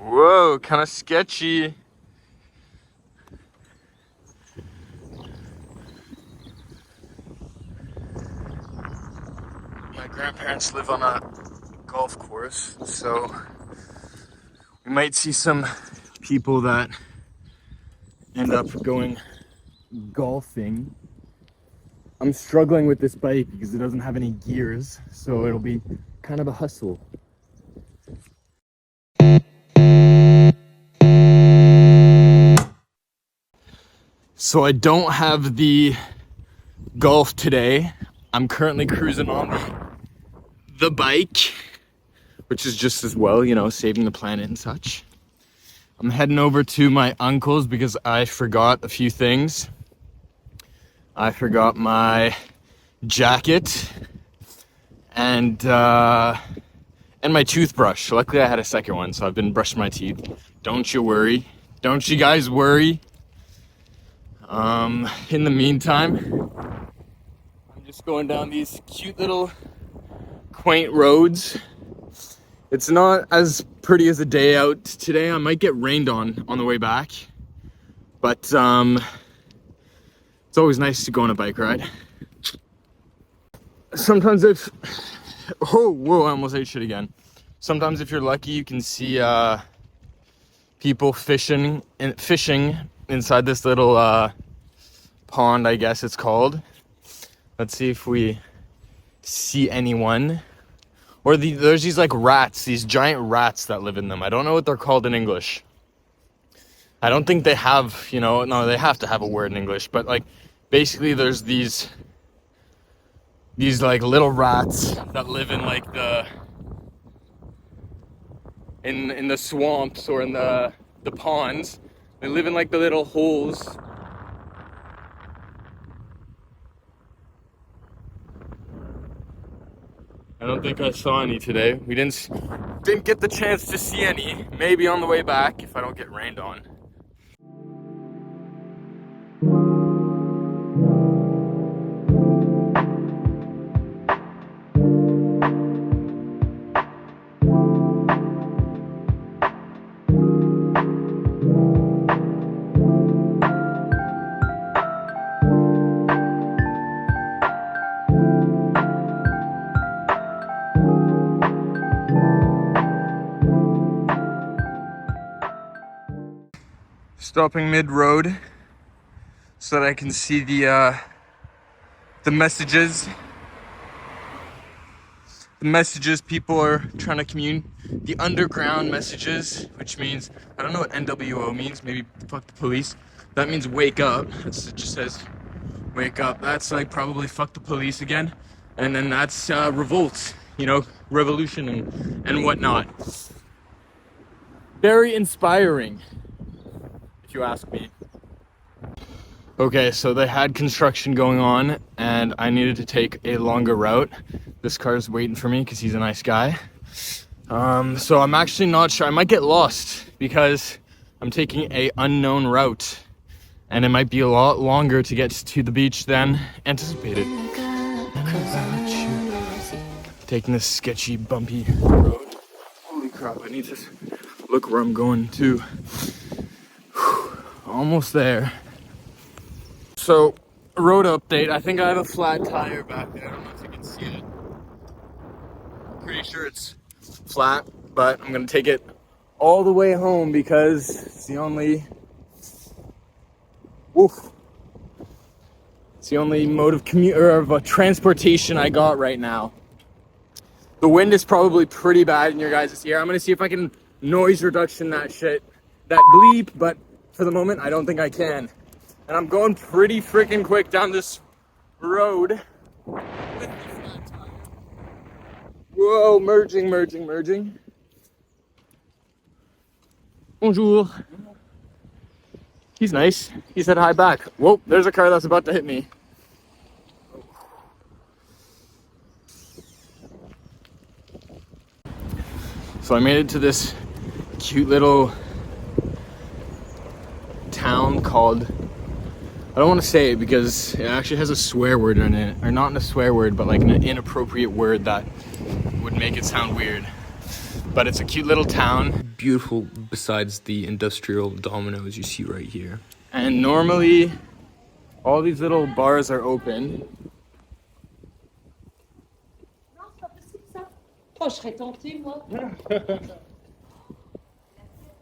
Whoa, kind of sketchy. My grandparents live on a golf course, so we might see some people that end up going golfing. I'm struggling with this bike because it doesn't have any gears, so it'll be kind of a hustle. So I don't have the Golf today. I'm currently cruising on the bike, which is just as well, you know, saving the planet and such. I'm heading over to my uncle's because I forgot a few things. I forgot my jacket and my toothbrush. Luckily I had a second one, so I've been brushing my teeth. Don't you worry. Don't you guys worry. In the meantime, I'm just going down these cute little quaint roads. It's not as pretty as a day out today. I might get rained on the way back, but it's always nice to go on a bike ride. Sometimes if whoa, I almost ate shit again. Sometimes if you're lucky, you can see people fishing inside this little pond, I guess it's called. Let's see if we see anyone. Or there's these like rats, these giant rats that live in them. I don't know what they're called in English. I don't think they have, you know, no, they have to have a word in English, but like basically there's these like little rats that live in like in the swamps or in the ponds. They live in like the little holes. I don't think I saw any today. We didn't get the chance to see any. Maybe on the way back if I don't get rained on. Stopping mid-road so that I can see the messages. The messages people are trying to communicate. The underground messages, which means, I don't know what NWO means, maybe fuck the police. That means wake up. It just says wake up. That's like probably fuck the police again. And then that's revolt, you know, revolution and whatnot. Very inspiring, if you ask me. Okay, so they had construction going on and I needed to take a longer route. This car's waiting for me because he's a nice guy. So I'm actually not sure. I might get lost because I'm taking a unknown route and it might be a lot longer to get to the beach than anticipated. Taking this sketchy, bumpy road. Holy crap, I need to look where I'm going to. Almost there. So, road update. I think I have a flat tire back there. I don't know if you can see it. I'm pretty sure it's flat, but I'm gonna take it all the way home because it's the only it's the only mode of transportation I got right now. The wind is probably pretty bad in your guys' ear. I'm gonna see if I can noise reduction that shit, that bleep, but for the moment, I don't think I can. And I'm going pretty freaking quick down this road. Whoa, merging. Bonjour. He's nice. He said hi back. Whoa, there's a car that's about to hit me. So I made it to this cute little town called, I don't want to say it because it actually has a swear word in it, or not in a swear word, but like an inappropriate word that would make it sound weird. but it's a cute little town. Beautiful besides the industrial dominoes you see right here. And normally all these little bars are open.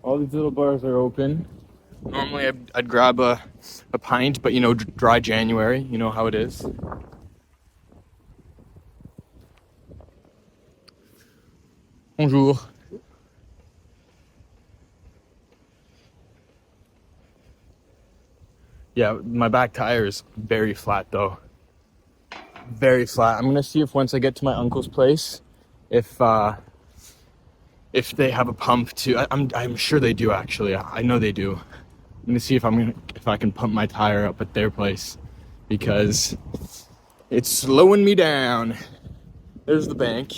All these little bars are open. Normally I'd grab a pint, but you know, dry January, you know how it is. Bonjour. Yeah, my back tire is very flat though. Very flat. I'm gonna see if once I get to my uncle's place, if they have a pump to. I'm sure they do actually. I know they do. I'm gonna see if I can pump my tire up at their place because it's slowing me down. There's the bank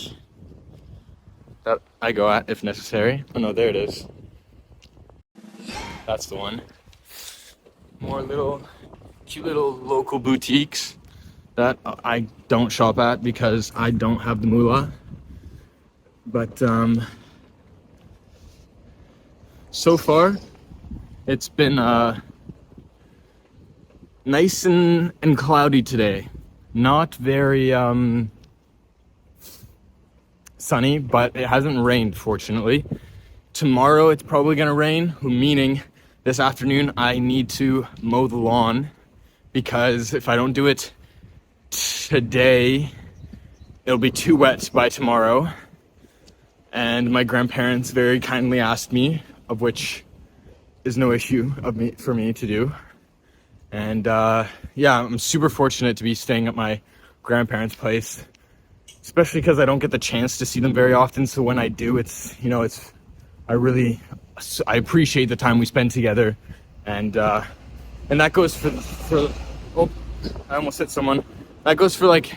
that I go at if necessary. Oh no, there it is. That's the one. More cute little local boutiques that I don't shop at because I don't have the moolah. But so far it's been nice and cloudy today. Not very sunny, but it hasn't rained fortunately. Tomorrow it's probably gonna rain, meaning this afternoon I need to mow the lawn because if I don't do it today, it'll be too wet by tomorrow. And my grandparents very kindly asked me, of which is no issue for me to do. And yeah, I'm super fortunate to be staying at my grandparents' place, especially because I don't get the chance to see them very often. So when I do, I appreciate the time we spend together, and that goes for oh, I almost hit someone. That goes for like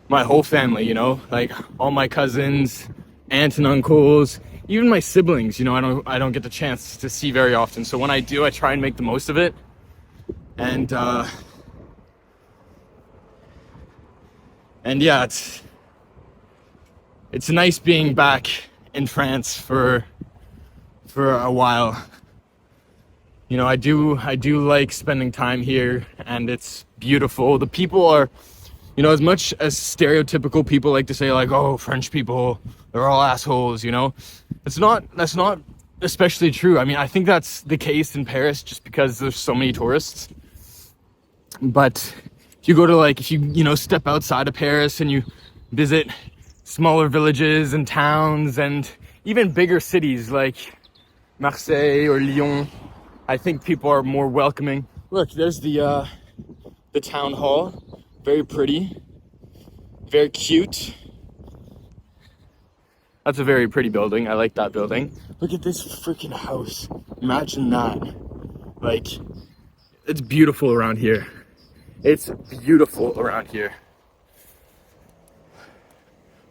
my whole family, you know, like all my cousins, aunts and uncles, even my siblings. You know, I don't get the chance to see very often. So when I do, I try and make the most of it, and yeah, it's nice being back in France for a while. You know, I do like spending time here, and it's beautiful. The people are, you know, as much as stereotypical people like to say, like, oh, French people, they're all assholes, you know, that's not especially true. I mean, I think that's the case in Paris just because there's so many tourists. But if you go to if you step outside of Paris and you visit smaller villages and towns and even bigger cities like Marseille or Lyon, I think people are more welcoming. Look, there's the town hall. Very pretty, very cute. That's a very pretty building. I like that building. Look at this freaking house. Imagine that. Like, it's beautiful around here. It's beautiful around here.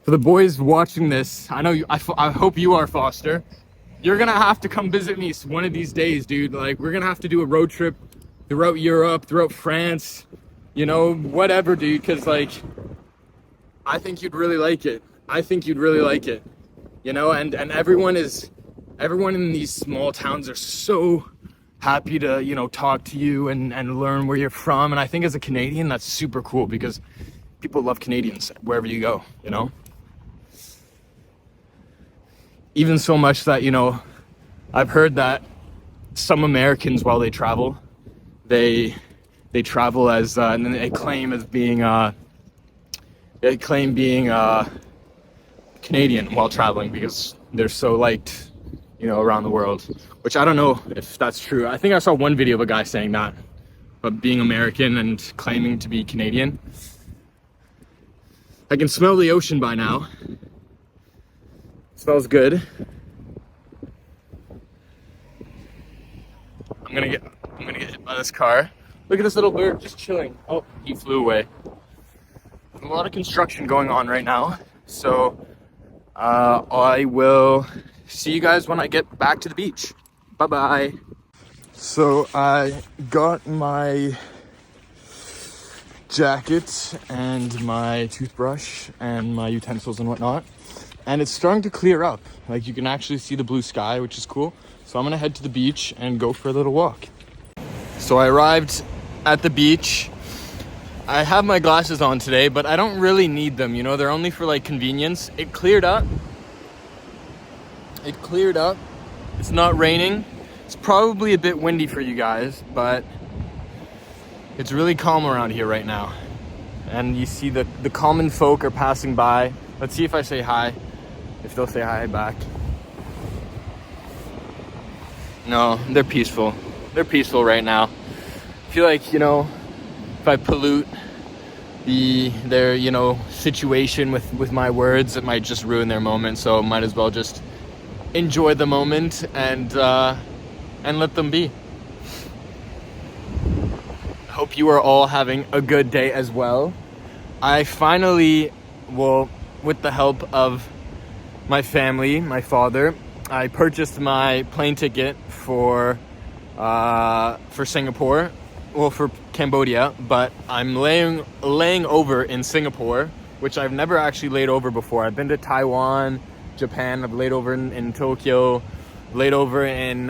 For the boys watching this, I know I hope you are, Foster. You're gonna have to come visit me one of these days, dude. Like, we're gonna have to do a road trip throughout Europe, throughout France, you know, whatever, dude, because I think you'd really like it. You know, and everyone in these small towns are so happy to, you know, talk to you and learn where you're from. And I think as a Canadian, that's super cool because people love Canadians wherever you go, you know. Even so much that, you know, I've heard that some Americans, while they travel, they travel as and then they claim being Canadian while traveling because they're so liked, you know, around the world, which I don't know if that's true. I think I saw one video of a guy saying that, but being American and claiming to be Canadian. I can smell the ocean by now. Smells good. I'm gonna get hit by this car. Look at this little bird just chilling. Oh, he flew away. There's a lot of construction going on right now, so I will see you guys when I get back to the beach. Bye bye. So I got my jacket and my toothbrush and my utensils and whatnot. And it's starting to clear up. Like, you can actually see the blue sky, which is cool. So I'm gonna head to the beach and go for a little walk. So I arrived at the beach. I have my glasses on today, but I don't really need them, you know, they're only for like convenience. It cleared up. It's not raining. It's probably a bit windy for you guys, but it's really calm around here right now. And you see the common folk are passing by. Let's see if I say hi, if they'll say hi back. No, they're peaceful. They're peaceful right now. I feel like, you know, if I pollute their, you know, situation with my words, it might just ruin their moment. So might as well just enjoy the moment and let them be. Hope you are all having a good day as well. I finally, well, with the help of my family, my father, I purchased my plane ticket for Singapore, well, for Cambodia, but I'm laying over in Singapore, which I've never actually laid over before. I've been to Taiwan, Japan, I've laid over in Tokyo, laid over in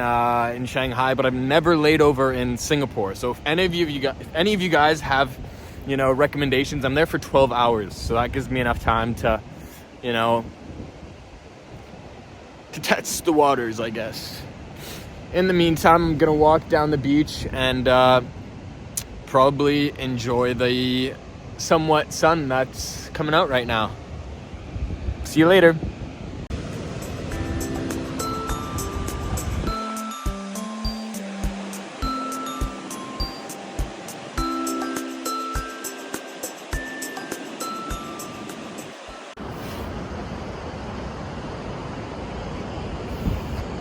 Shanghai, but I've never laid over in Singapore. So if any of you guys have, you know, recommendations, I'm there for 12 hours, so that gives me enough time to, you know, to test the waters, I guess. In the meantime, I'm gonna walk down the beach and probably enjoy the somewhat sun that's coming out right now. See you later.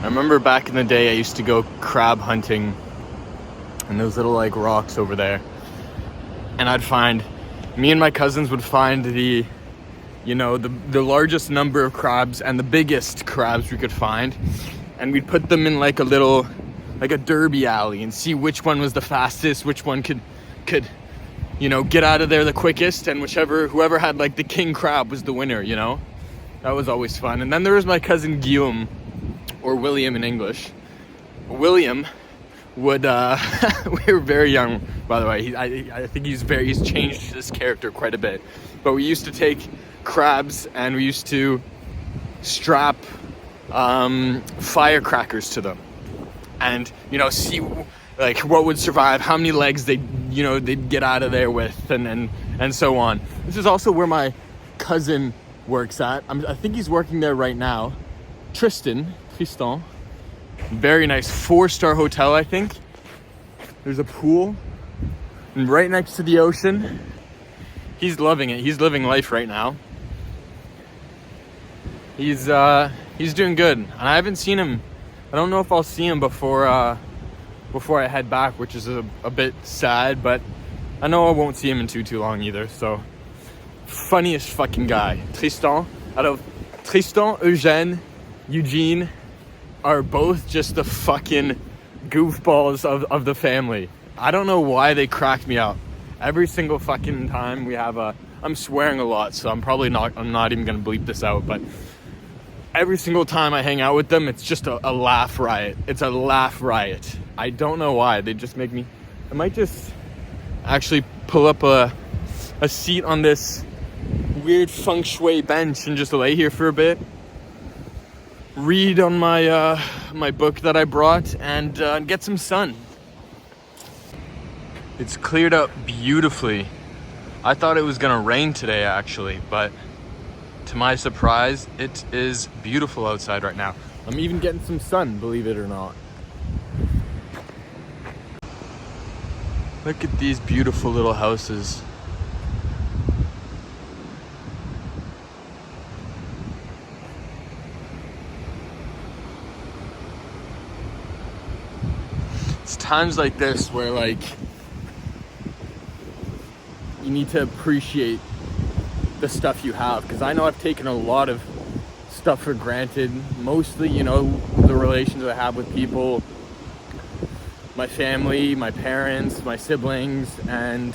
I remember back in the day I used to go crab hunting in those little like rocks over there, and me and my cousins would find the largest number of crabs and the biggest crabs we could find, and we'd put them in like a derby alley and see which one was the fastest, which one could you know, get out of there the quickest, and whoever had like the king crab was the winner, you know. That was always fun. And then there was my cousin Guillaume, or William in English. William would we were very young, by the way. I think he's changed his character quite a bit. But we used to take crabs and we used to strap firecrackers to them, and, you know, see like what would survive, how many legs they'd get out of there with, and so on. This is also where my cousin works at. I think he's working there right now. Tristan, very nice 4-star hotel, I think. There's a pool and right next to the ocean. He's loving it. He's living life right now. He's doing good, and I haven't seen him. I don't know if I'll see him before I head back, which is a bit sad, but I know I won't see him in too long either. So, funniest fucking guy. Tristan, Eugene are both just the fucking goofballs of the family. I don't know why they crack me up. Every single fucking time we have I'm swearing a lot, so I'm not even gonna bleep this out, but every single time I hang out with them, it's just a laugh riot. It's a laugh riot. I don't know why. They just make me... I might just actually pull up a seat on this weird feng shui bench and just lay here for a bit. Read on my book that I brought and get some sun. It's cleared up beautifully. I thought it was gonna rain today actually, but to my surprise, it is beautiful outside right now. I'm even getting some sun, believe it or not. Look at these beautiful little houses. It's times like this where, like, you need to appreciate the stuff you have, because I know I've taken a lot of stuff for granted, mostly, you know, the relations I have with people, my family, my parents, my siblings, and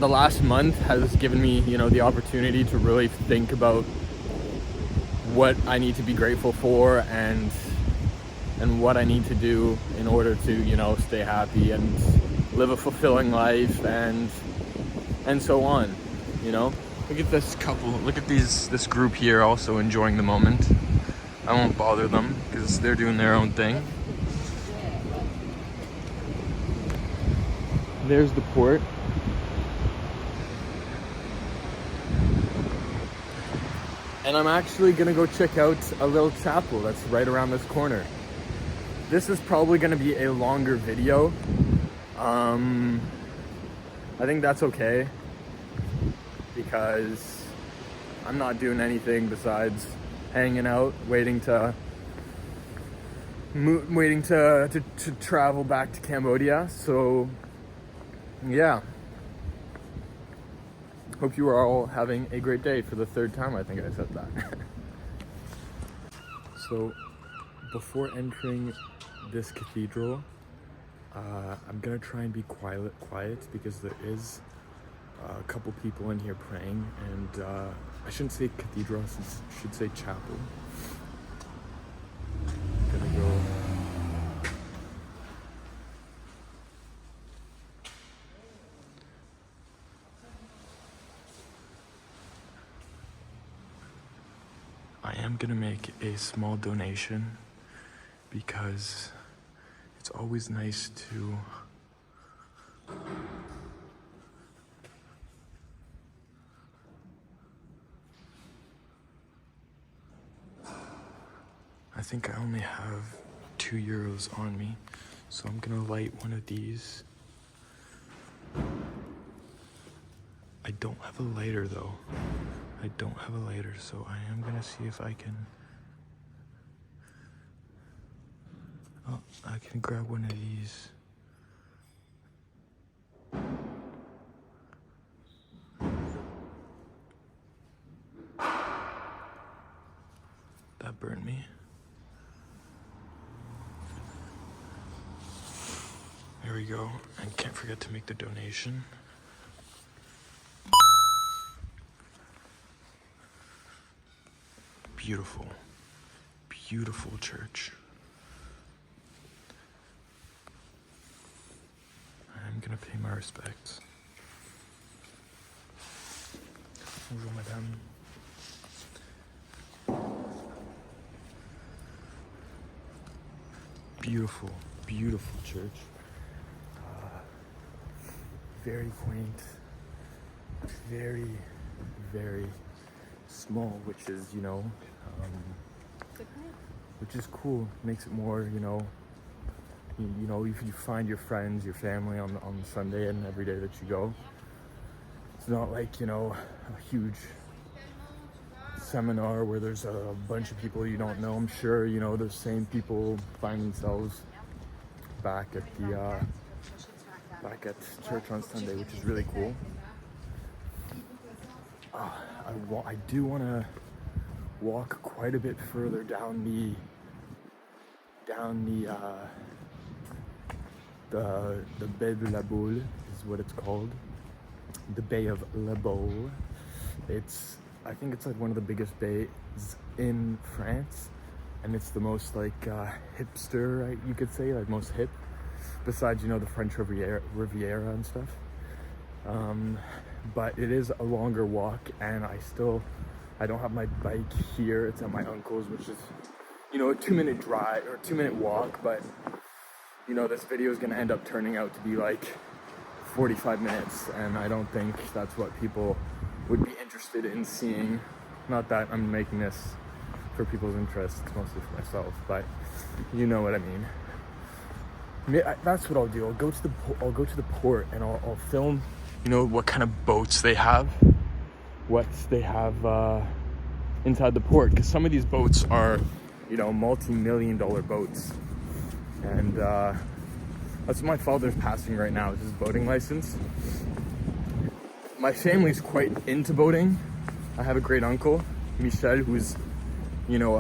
the last month has given me, you know, the opportunity to really think about what I need to be grateful for and what I need to do in order to, you know, stay happy and live a fulfilling life and so on, you know. Look at this couple, look at this group here also enjoying the moment. I won't bother them because they're doing their own thing. There's the port. And I'm actually gonna go check out a little chapel that's right around this corner. This is probably gonna be a longer video. I think that's okay because I'm not doing anything besides hanging out, waiting to travel back to Cambodia. So yeah, hope you are all having a great day for the third time. I think I said that. So before entering this cathedral, I'm gonna try and be quiet because there is a couple people in here praying, and I shouldn't say cathedral, I should say chapel. I'm gonna go. I am gonna make a small donation because it's always nice to I think I only have €2 on me, so I'm gonna light one of these. I don't have a lighter though. I don't have a lighter, so I am gonna see if I can. Oh, I can grab one of these. That burned me. There we go. And can't forget to make the donation. Beautiful, beautiful church. I'm gonna pay my respects. Bonjour, madame. Beautiful, beautiful church. Very quaint. Very, very small, which is, you know, which is cool. Makes it more, you know, if you find your friends, your family on Sunday and every day that you go. It's not like, you know, a huge seminar where there's a bunch of people you don't know. I'm sure, you know, the same people find themselves back at church on Sunday, which is really cool. I do want to walk quite a bit further down the Baie de la Boule is what it's called. The Bay of La Boule. I think it's like one of the biggest bays in France, and it's the most like hipster, right, you could say, like most hip, besides, you know, the French Riviera and stuff. But it is a longer walk, and I don't have my bike here. It's at my uncle's, which is, you know, a 2-minute drive or 2-minute walk, but, you know, this video is going to end up turning out to be like 45 minutes, and I don't think that's what people would be interested in seeing. Not that I'm making this for people's interest, it's mostly for myself, but you know what I mean. That's what I'll do. I'll go to the port and I'll film, you know, what kind of boats they have, inside the port, because some of these boats are, you know, multi-million-dollar boats, and that's what my father's passing right now, is his boating license. My family's quite into boating. I have a great uncle, Michel, who's, you know,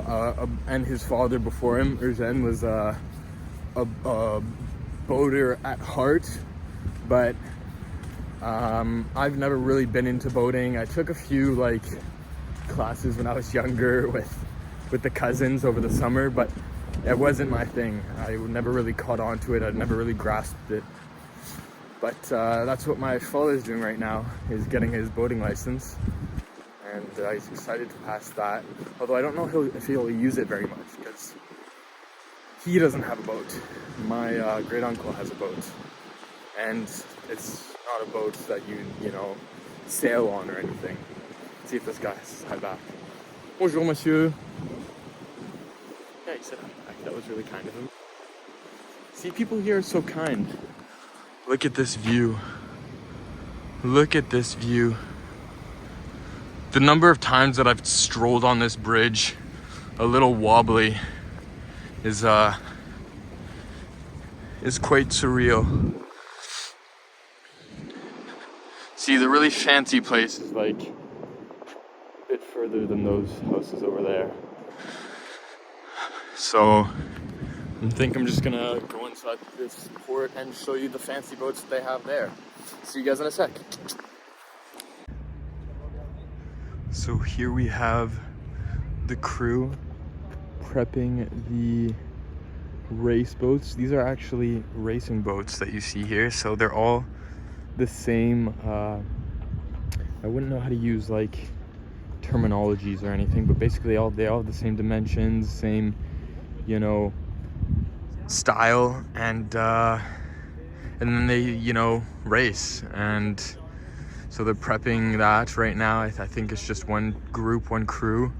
and his father before him, Eugène, was a boater at heart, but I've never really been into boating. I took a few like classes when I was younger with the cousins over the summer, but it wasn't my thing. I never really caught on to it. I never really grasped it. But that's what my father's doing right now, is getting his boating license. And he's excited to pass that. Although I don't know if he'll use it very much, because he doesn't have a boat. My great uncle has a boat. And it's not a boat that you know, sail on or anything. Let's see if this guy's hi back. Bonjour, monsieur. Yeah, he said hi back. That was really kind of him. See, people here are so kind. Look at this view. Look at this view. The number of times that I've strolled on this bridge, a little wobbly, is quite surreal. See, the really fancy place is like a bit further than those houses over there. So I think I'm just gonna go inside this port and show you the fancy boats that they have there. See you guys in a sec. So here we have the crew prepping the race boats. These are actually racing boats that you see here. So they're all the same. I wouldn't know how to use like terminologies or anything, but basically they all have the same dimensions, same, you know, style, and then they, you know, race. And so they're prepping that right now. I think it's just one group, one crew.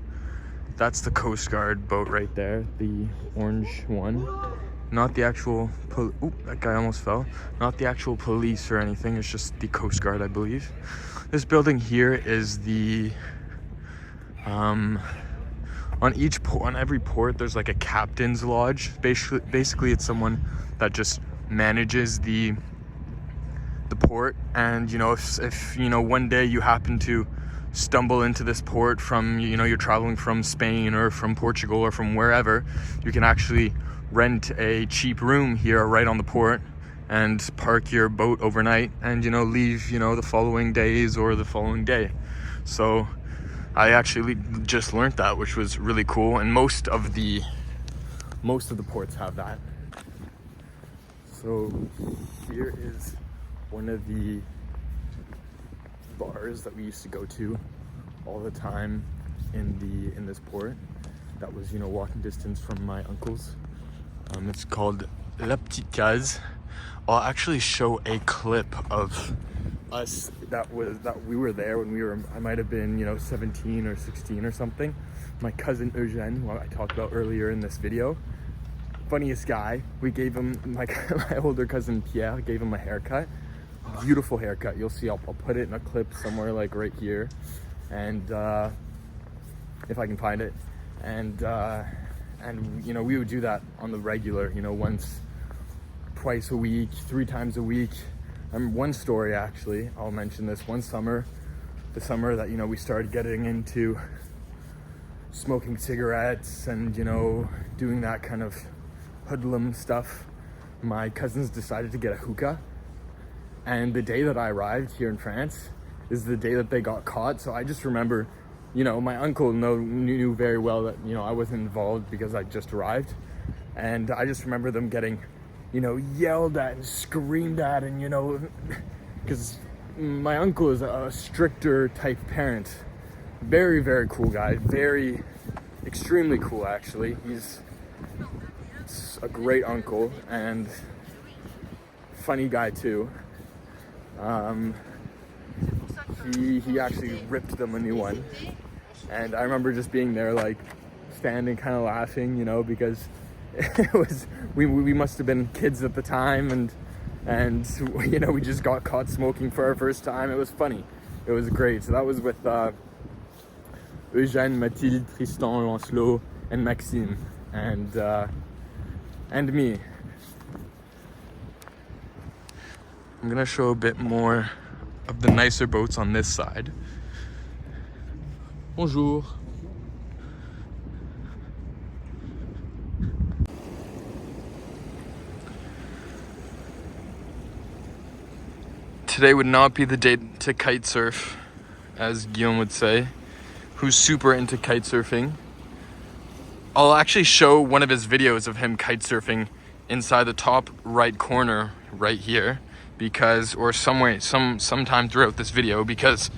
That's the Coast Guard boat right there, the orange one. Not the actual, ooh, that guy almost fell. Not the actual police or anything, it's just the Coast Guard, I believe. This building here is the, on every port, there's like a captain's lodge. Basically it's someone that just manages the port. And, you know, if you know, one day you happen to stumble into this port from, you know, you're traveling from Spain or from Portugal or from wherever, you can actually rent a cheap room here right on the port and park your boat overnight and, you know, leave, you know, the following days or the following day. So I actually just learned that, which was really cool. And most of the ports have that. So here is one of the bars that we used to go to all the time in this port. That was, you know, walking distance from my uncle's. It's called La Petite Case. I'll actually show a clip of us that we were there when I might have been, you know, 17 or 16 or something. My cousin Eugène, who I talked about earlier in this video, funniest guy. We gave him, like, my older cousin Pierre gave him a haircut. Beautiful haircut. You'll see, I'll put it in a clip somewhere, like right here, and if I can find it. And you know, we would do that on the regular, you know, once, twice a week, 3 times a week. One story, actually, I'll mention this. One summer, the summer that, you know, we started getting into smoking cigarettes and, you know, doing that kind of hoodlum stuff, my cousins decided to get a hookah. And the day that I arrived here in France is the day that they got caught. So I just remember, you know, my uncle knew very well that, you know, I wasn't involved because I just arrived. And I just remember them getting, you know, yelled at and screamed at, and, you know, because my uncle is a stricter type parent. Very, very cool guy. Very, extremely cool, actually. He's a great uncle and funny guy too. He actually ripped them a new one, and I remember just being there, like, standing kind of laughing, you know, because it was, we must have been kids at the time, and you know, we just got caught smoking for our first time. It was funny. It was great. So that was with Eugène, Mathilde, Tristan, Lancelot, and Maxime, and me. I'm gonna show a bit more of the nicer boats on this side. Bonjour. Today would not be the day to kite surf, as Guillaume would say, who's super into kite surfing. I'll actually show one of his videos of him kite surfing inside the top right corner right here, because, or sometime throughout this video, because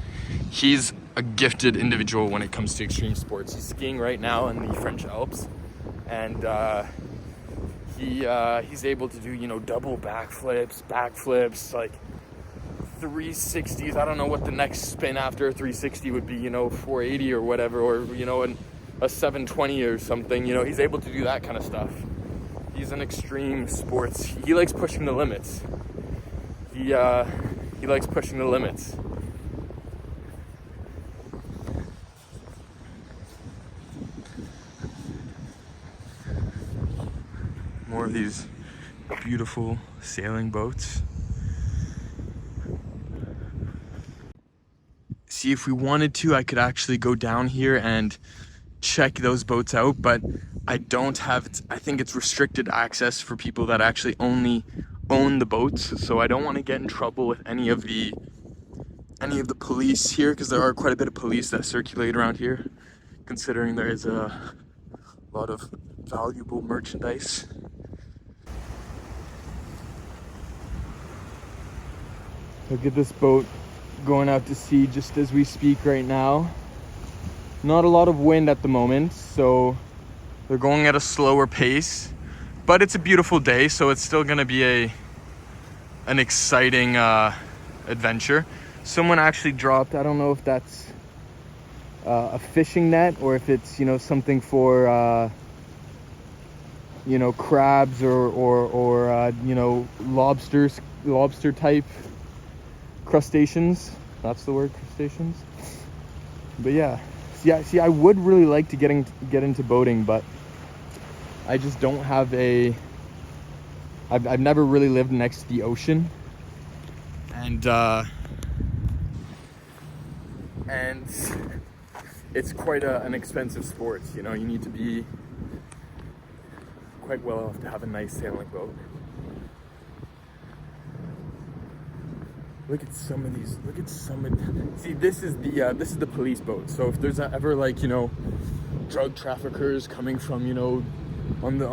he's a gifted individual when it comes to extreme sports. He's skiing right now in the French Alps, and he's able to do, you know, double backflips, like 360s. I don't know what the next spin after a 360 would be, you know, 480 or whatever, or, you know, a 720 or something. You know, he's able to do that kind of stuff. He's an extreme sports. He likes pushing the limits. He likes pushing the limits. More of these beautiful sailing boats. See, if we wanted to, I could actually go down here and check those boats out, but I don't have it. I think it's restricted access for people that actually only own the boats, so I don't want to get in trouble with any of the police here, because there are quite a bit of police that circulate around here, considering there is a lot of valuable merchandise. Look at this boat going out to sea just as we speak right now. Not a lot of wind at the moment, so they're going at a slower pace, but it's a beautiful day, so it's still going to be an exciting adventure. Someone actually dropped, I don't know if that's a fishing net or if it's, you know, something for you know, crabs or you know, lobster type crustaceans. That's the word, crustaceans. But yeah, see, I would really like to get into boating, but I just don't have I've never really lived next to the ocean, and it's quite an expensive sport. You know, you need to be quite well off to have a nice sailing boat. Look at some of these. See, this is the police boat. So if there's ever, like, you know, drug traffickers coming from, you know, on the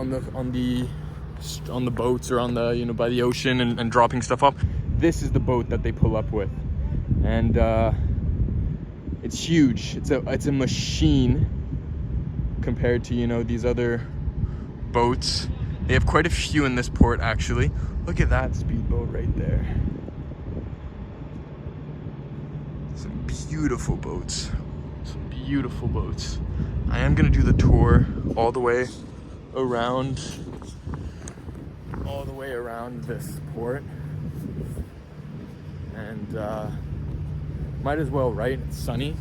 boats or on the, you know, by the ocean and dropping stuff off, this is the boat that they pull up with, and it's huge. It's a machine compared to, you know, these other boats. They have quite a few in this port, actually. Look at that speedboat right there. Some beautiful boats. I am gonna do the tour all the way around this port, and might as well, right? It's sunny.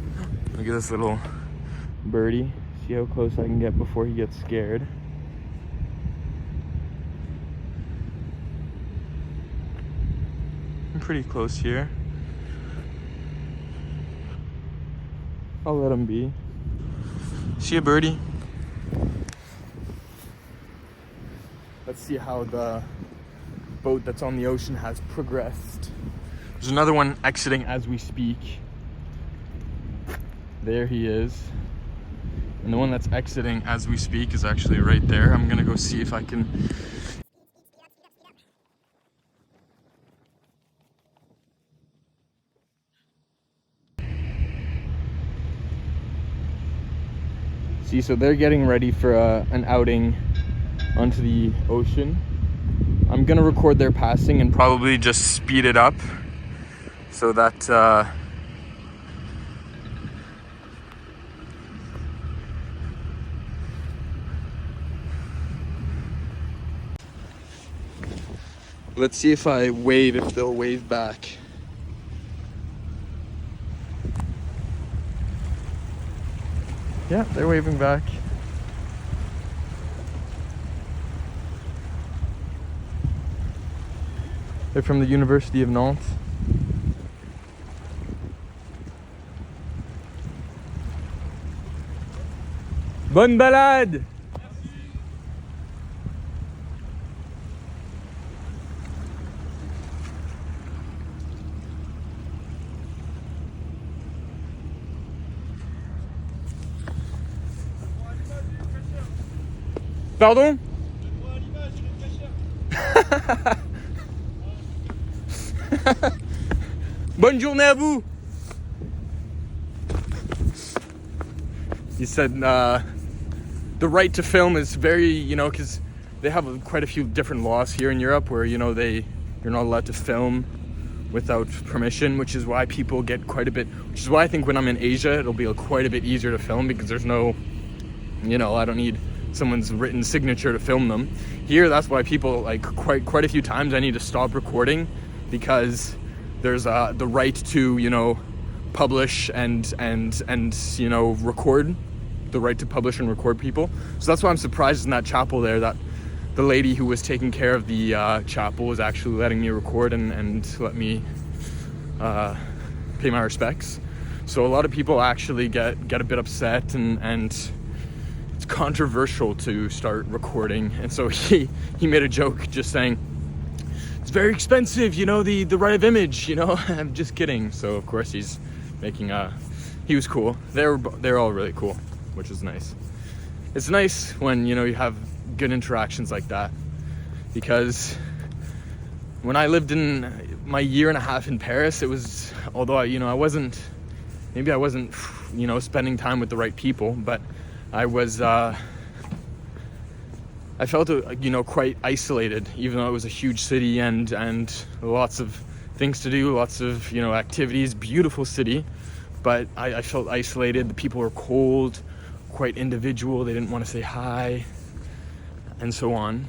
Look at this little birdie. See how close I can get before he gets scared. I'm pretty close here. I'll let him be. See a birdie? Let's see how the boat that's on the ocean has progressed. There's another one exiting as we speak. There he is. And the one that's exiting as we speak is actually right there. I'm gonna go see if I can... See, so they're getting ready for an outing onto the ocean. I'm gonna record their passing and probably just speed it up so that let's see if I wave, if they'll wave back. Yeah, they're waving back. They're from the University of Nantes. Bonne balade! Pardon? Bonne journée à vous. He said the right to film is very, you know, because they have quite a few different laws here in Europe where, you know, you're not allowed to film without permission, which is why people get quite a bit, which is why I think when I'm in Asia, it'll be quite a bit easier to film because there's no, you know, I don't need someone's written signature to film them. Here, that's why people, like, quite a few times I need to stop recording because there's the right to, you know, publish and you know, record, the right to publish and record people. So that's why I'm surprised in that chapel there that the lady who was taking care of the chapel was actually letting me record and let me pay my respects. So a lot of people actually get a bit upset and it's controversial to start recording. And so he made a joke just saying, it's very expensive, you know, the right of image, you know. I'm just kidding. So of course he's making he was cool. They're all really cool, which is nice. It's nice when, you know, you have good interactions like that, because when I lived in my year and a half in Paris, it was, although I wasn't, you know, spending time with the right people, but I was I felt, you know, quite isolated, even though it was a huge city and lots of things to do, lots of, you know, activities, beautiful city, but I felt isolated. The people were cold, quite individual, they didn't want to say hi, and so on.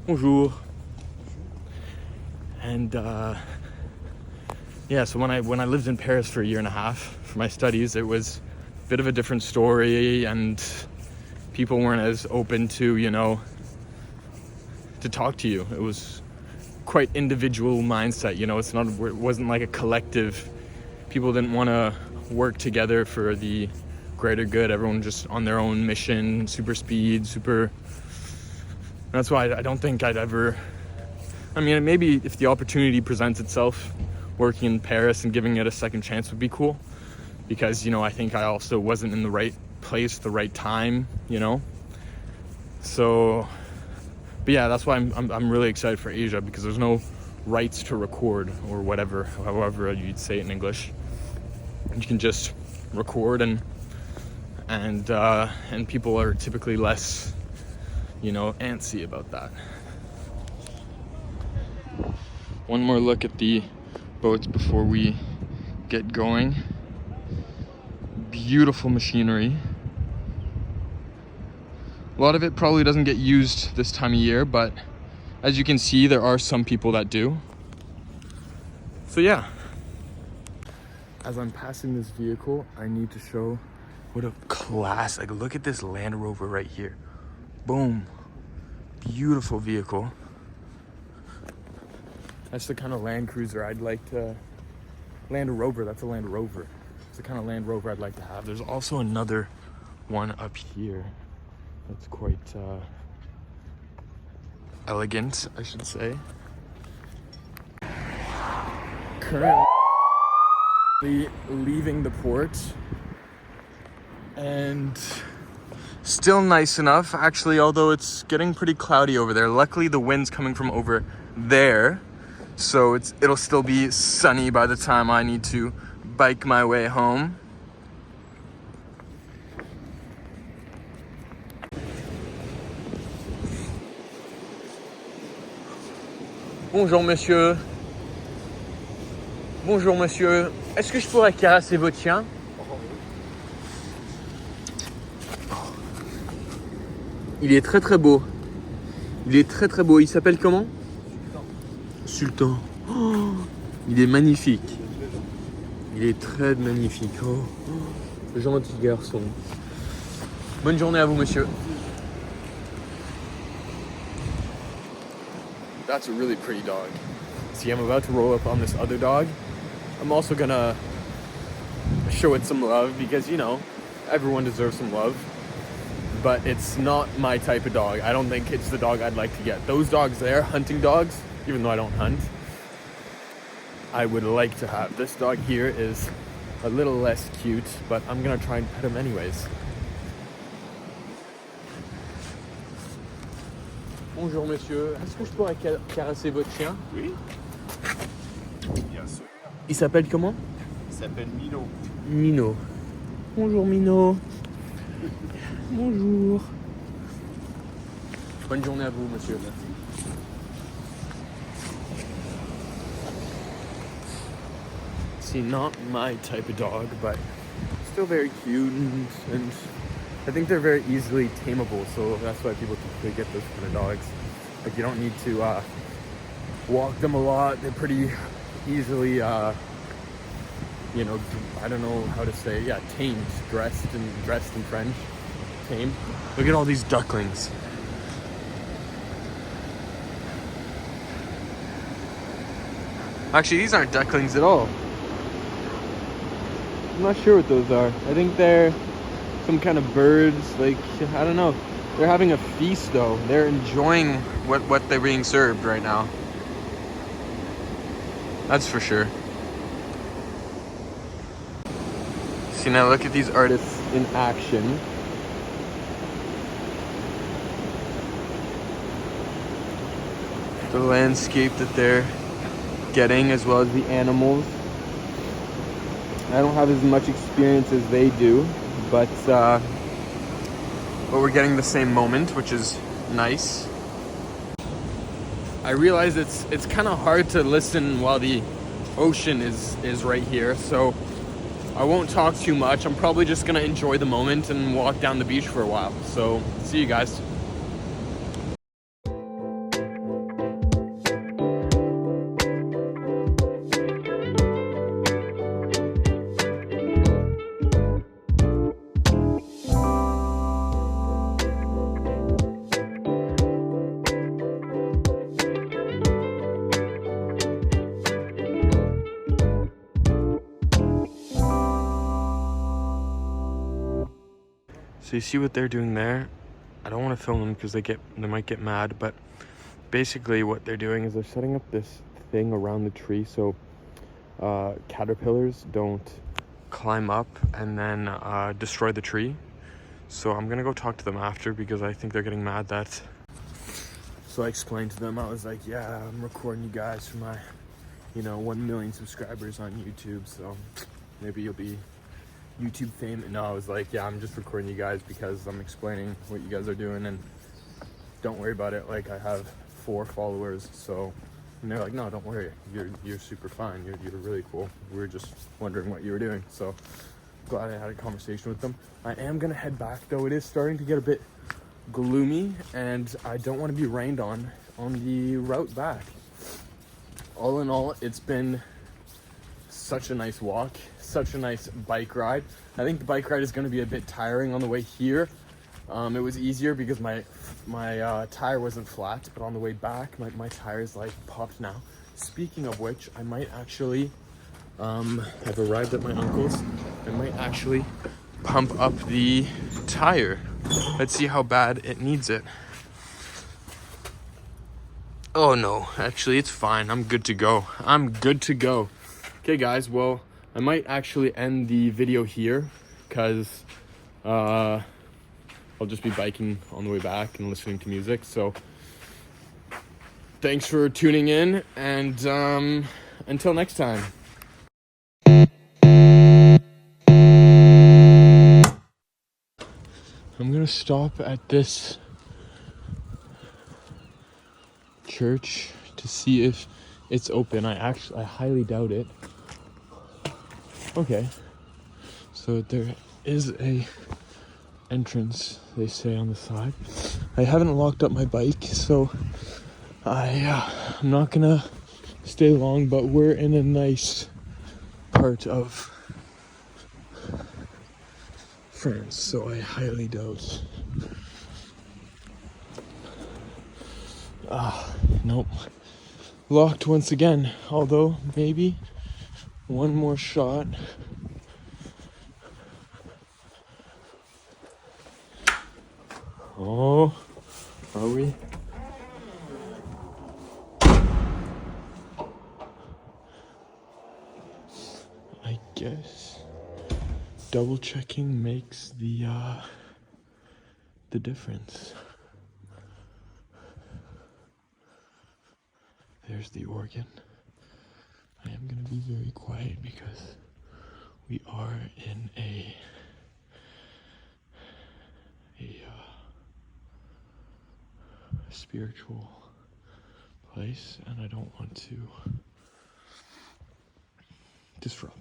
Bonjour. And yeah, so when I lived in Paris for a year and a half for my studies, it was a bit of a different story, and people weren't as open to, you know, to talk to you. It was quite individual mindset, you know. It wasn't like a collective. People didn't want to work together for the greater good. Everyone just on their own mission, super speed, super. That's why I don't think I'd ever, I mean, maybe if the opportunity presents itself, working in Paris and giving it a second chance would be cool, because, you know, I think I also wasn't in the right place, the right time, you know. So, but yeah, that's why I'm really excited for Asia, because there's no rights to record or whatever, however you'd say it in English. You can just record and people are typically less, you know, antsy about that. One more look at the boats before we get going. Beautiful machinery. A lot of it probably doesn't get used this time of year, but as you can see, there are some people that do. So yeah. As I'm passing this vehicle, I need to show what a class, like, look at this Land Rover right here. Boom. Beautiful vehicle. That's the kind of Land Cruiser I'd like to, Land Rover, that's a Land Rover. It's the kind of Land Rover I'd like to have. There's also another one up here that's quite elegant, I should say. Currently leaving the port, and still nice enough, actually, although it's getting pretty cloudy over there. Luckily, the wind's coming from over there, so it'll still be sunny by the time I need to bike my way home. Bonjour monsieur. Bonjour monsieur. Est-ce que je pourrais caresser votre chien? Il est très très beau. Il est très très beau. Il s'appelle comment? Sultan. Oh, il est magnifique. Il est très magnifique. Oh, gentil garçon. Bonne journée à vous, monsieur. That's a really pretty dog. See, I'm about to roll up on this other dog. I'm also gonna show it some love because, you know, everyone deserves some love. But it's not my type of dog. I don't think it's the dog I'd like to get. Those dogs there, hunting dogs, even though I don't hunt, I would like to have. This dog here is a little less cute, but I'm gonna try and pet him anyways. Bonjour monsieur, est-ce que je pourrais caresser votre chien? Oui, bien sûr. Il s'appelle comment? Il s'appelle Milo. Mino. Bonjour Mino. Bonjour. Bonne journée à vous monsieur. See, not my type of dog, but still very cute and I think they're very easily tameable, so that's why people typically get those kind of dogs. Like, you don't need to walk them a lot. They're pretty easily, you know, I don't know how to say, yeah, tamed, dressed in French, tamed. Look at all these ducklings. Actually, these aren't ducklings at all. I'm not sure what those are. I think they're some kind of birds, like, I don't know. They're having a feast though. They're enjoying what they're being served right now. That's for sure. See, now look at these artists in action. The landscape that they're getting, as well as the animals. I don't have as much experience as they do, but we're getting the same moment, which is nice. I realize it's kind of hard to listen while the ocean is right here, so I won't talk too much. I'm probably just gonna enjoy the moment and walk down the beach for a while. So, see you guys. So you see what they're doing there? I don't want to film them because they might get mad, but basically what they're doing is they're setting up this thing around the tree so caterpillars don't climb up and then destroy the tree. So I'm gonna go talk to them after because I think they're getting mad that. So I explained to them, I was like, yeah, I'm recording you guys for my, 1 million subscribers on YouTube, so maybe you'll be YouTube fame. No, I was like, yeah, I'm just recording you guys because I'm explaining what you guys are doing and don't worry about it. Like, I have 4 followers, so, and they're like, no, don't worry, you're super fine, you're really cool, we were just wondering what you were doing. So glad I had a conversation with them. I am gonna head back though. It is starting to get a bit gloomy and I don't want to be rained on the route back. All in all, it's been such a nice walk, such a nice bike ride. I think the bike ride is going to be a bit tiring on the way here. It was easier because my tire wasn't flat, but on the way back, my tire's like popped now. Speaking of which, I might actually, I've arrived at my uncle's. I might actually pump up the tire. Let's see how bad it needs it. Oh no, actually it's fine. I'm good to go. I'm good to go. Okay guys, well, I might actually end the video here because I'll just be biking on the way back and listening to music. So thanks for tuning in and until next time. I'm gonna stop at this church to see if it's open. I highly doubt it. Okay, so there is a entrance, they say, on the side. I haven't locked up my bike, so I'm not gonna stay long, but we're in a nice part of France, so I highly doubt. Nope. Locked once again, although maybe one more shot. Oh, are we? I guess double checking makes the difference. there's the organ. I am gonna be very quiet because we are in a spiritual place, and I don't want to disrupt.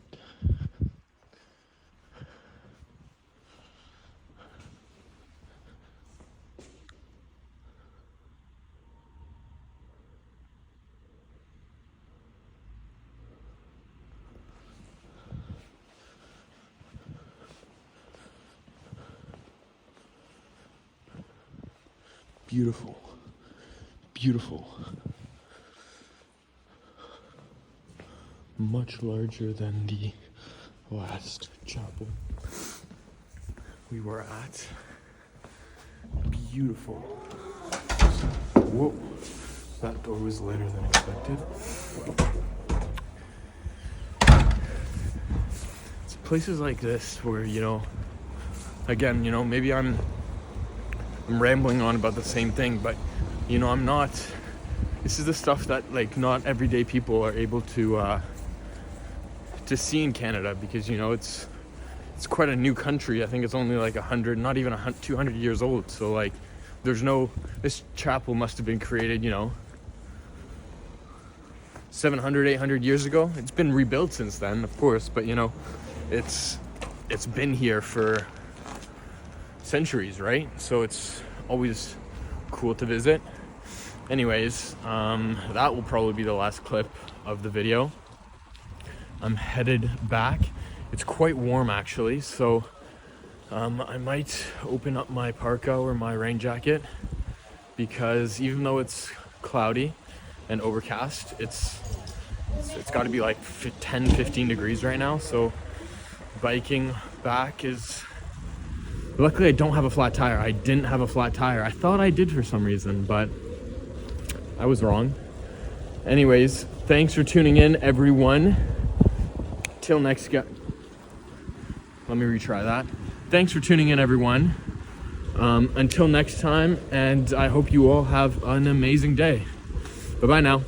Beautiful, beautiful. Much larger than the last chapel we were at. Beautiful. Whoa, that door was later than expected. It's places like this where, you know, again, you know, maybe I'm rambling on about the same thing, but you know, this is the stuff that like not everyday people are able to see in Canada, because you know it's quite a new country. I think it's only like 100, not even 200 years old. So like this chapel must have been created, you know, 700, 800 years ago. It's been rebuilt since then, of course, but you know, it's been here for centuries, right? So it's always cool to visit. Anyways, that will probably be the last clip of the video. I'm headed back. It's quite warm actually, so I might open up my parka or my rain jacket, because even though it's cloudy and overcast, it's got to be like 10-15 degrees right now. So biking back is, luckily I don't have a flat tire. I didn't have a flat tire. I thought I did for some reason, but I was wrong. Anyways, thanks for tuning in, everyone. Till next let me retry that. Thanks for tuning in, everyone. Until next time, and I hope you all have an amazing day. Bye-bye now.